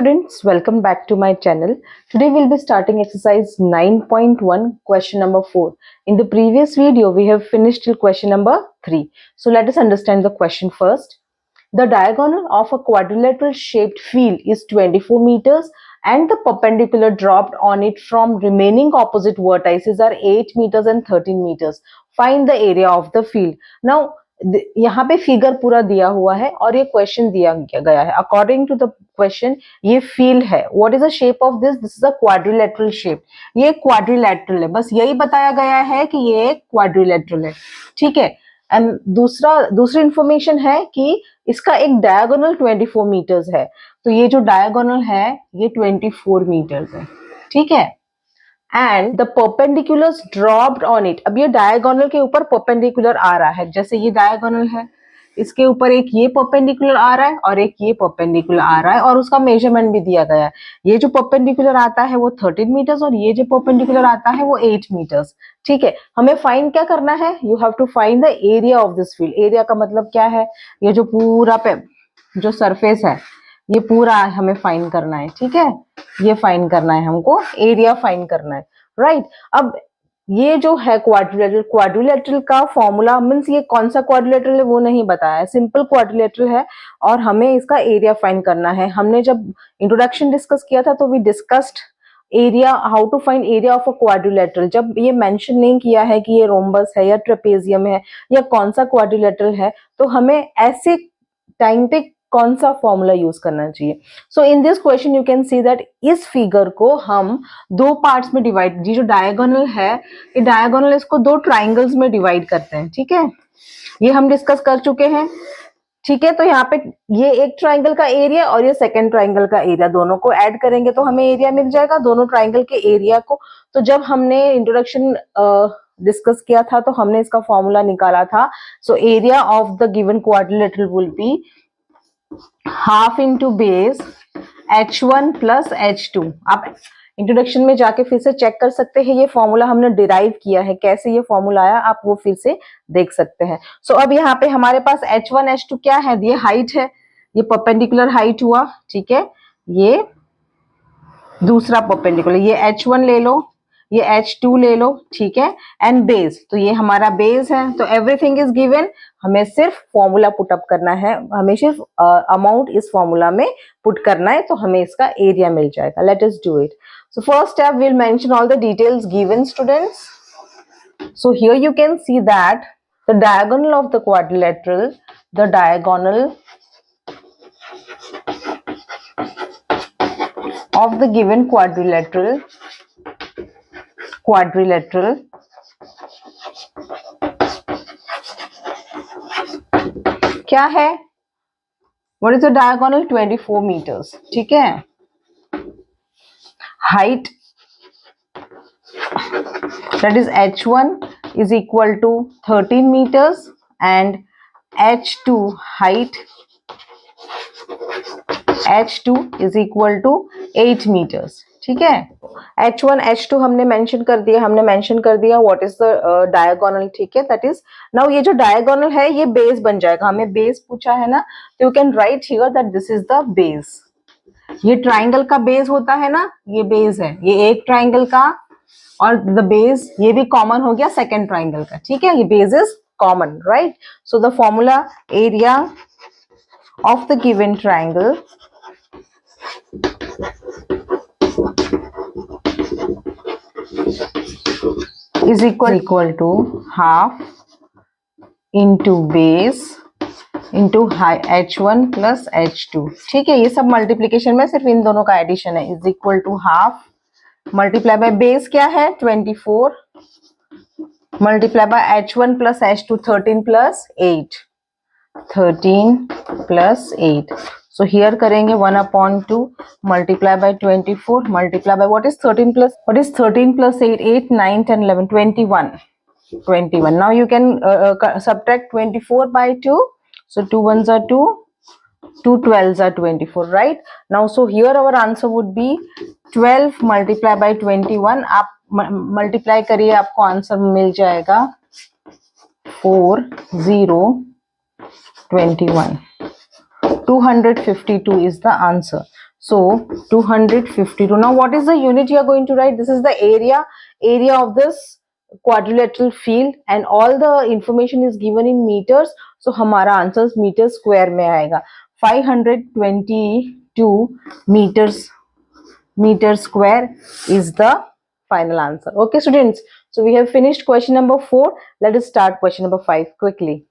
Students, welcome back to my channel. Today we'll be starting exercise 9.1 question number 4. In the previous video we have finished till question number 3. So let us understand the question first. The diagonal of a quadrilateral shaped field is 24 meters and the perpendicular dropped on it from remaining opposite vertices are 8 meters and 13 meters. Find the area of the field. Now यहाँ पे figure पूरा दिया हुआ है और ये question दिया गया है. अकॉर्डिंग टू द क्वेश्चन ये फील्ड है. What is the shape of this? This is a quadrilateral shape. ये क्वाड्रिलेटरल है, बस यही बताया गया है कि ये क्वाड्रिलेटरल है. ठीक है. एंड दूसरी इंफॉर्मेशन है कि इसका एक डायगोनल 24 मीटर्स है. तो ये जो डायगोनल है ये 24 मीटर्स है. ठीक है. And the perpendiculars dropped on it. अब ये डायगोनल के ऊपर परपेंडिकुलर आ रहा है. जैसे ये डायगोनल है, इसके ऊपर एक ये परपेंडिकुलर आ रहा है और एक ये परपेंडिकुलर आ रहा है और उसका मेजरमेंट भी दिया गया है. ये जो परपेंडिकुलर आता है वो 13 मीटर्स और ये जो परपेंडिकुलर आता है वो 8 मीटर्स. ठीक है. हमें फाइंड क्या करना है? You have to find the area of this field. Area का मतलब क्या है? ये जो पूरा पे जो सरफेस है ये पूरा हमें फाइंड करना है. ठीक है. ये फाइंड करना है हमको, एरिया फाइंड करना है. राइट. अब ये जो है क्वाड्रिलेटरल का फॉर्मूला मींस ये कौन सा क्वाड्रिलेटरल है वो नहीं बताया है. सिंपल क्वाड्रिलेटरल है और हमें इसका एरिया फाइंड करना है. हमने जब इंट्रोडक्शन डिस्कस किया था तो we discussed area, how to find area of a quadrilateral. जब ये मेंशन नहीं किया है कि ये रोम्बस है या ट्रेपेजियम है या कौन सा क्वाड्रिलेटरल है, तो हमें ऐसे टाइम पे कौन सा फॉर्मूला यूज करना चाहिए. So in this question you can see that इस फिगर को हम दो पार्ट्स में डिवाइड, ये जो डायगोनल है ये डायगोनल इसको दो ट्राइंगल्स में डिवाइड करते हैं. ठीक है. ये हम डिस्कस कर चुके हैं. ठीक है. तो यहाँ पे ये एक ट्राइंगल का एरिया और ये सेकेंड ट्राइंगल का एरिया, दोनों को ऐड करेंगे तो हमें एरिया मिल जाएगा दोनों ट्राइंगल के एरिया को. तो जब हमने इंट्रोडक्शन डिस्कस किया था तो हमने इसका फॉर्मूला निकाला था. So area of the given quadrilateral will be half into base h1 plus h2. आप इंट्रोडक्शन में जाके फिर से चेक कर सकते हैं. ये फॉर्मूला हमने डिराइव किया है, कैसे ये फॉर्मूला आया आप वो फिर से देख सकते हैं. सो अब यहाँ पे हमारे पास h1 h2 क्या है? ये हाइट है, ये परपेंडिकुलर हाइट हुआ. ठीक है. ये दूसरा परपेंडिकुलर, ये h1 ले लो, ये h2 ले लो. ठीक है. एंड बेस, तो ये हमारा बेस है. तो एवरीथिंग इज गिवन. हमें सिर्फ फॉर्मूला पुट अप करना है, हमें सिर्फ अमाउंट इस फॉर्मूला में पुट करना है तो हमें इसका एरिया मिल जाएगा. Let us do it. So first step will mention all the details given students. So here you can see that the diagonal of the quadrilateral, the diagonal of the given quadrilateral क्या है? What is the diagonal? 24 meters. ठीक है. Height, that is h1 is equal to 13 meters and h2 height, h2 is equal to 8 meters. ठीक है. h1 h2 हमने mention कर दिया. What is the diagonal. ठीक है. दैट इज नाउ ये जो डायगोनल है ये बेस बन जाएगा. हमें बेस पूछा है ना, तो you can write here that this is the base. ये ट्राइंगल का बेस होता है ना, ये बेस है, ये एक ट्राइंगल का और द बेस ये भी कॉमन हो गया सेकेंड ट्राइंगल का. ठीक है. ये base is common. Right. So the formula area of the given triangle is equal to half into base into h1 plus h2. ठीक है. ये सब मल्टीप्लीकेशन में सिर्फ इन दोनों का एडिशन है. Is equal to half multiply by base क्या है 24 multiply by h1 plus h2 13 plus 8 13 plus 8. So here करेंगे 1/2 multiply by 24 multiply by what is 13 plus 8 8 9 10 11 21. Now you can subtract 24 by 2. So 2 1s are 2, 2 12s are 24. Right. Now so here our answer would be 12 multiply by 21. आप multiply करिए आपको answer मिल जाएगा 4021. 252 is the answer. So 252. Now what is the unit you are going to write? This is the area of this quadrilateral field and all the information is given in meters. So हमारा answer metre square में आएगा. 522 meter square is the final answer. Okay students, so we have finished question number 4. Let us start question number 5 quickly.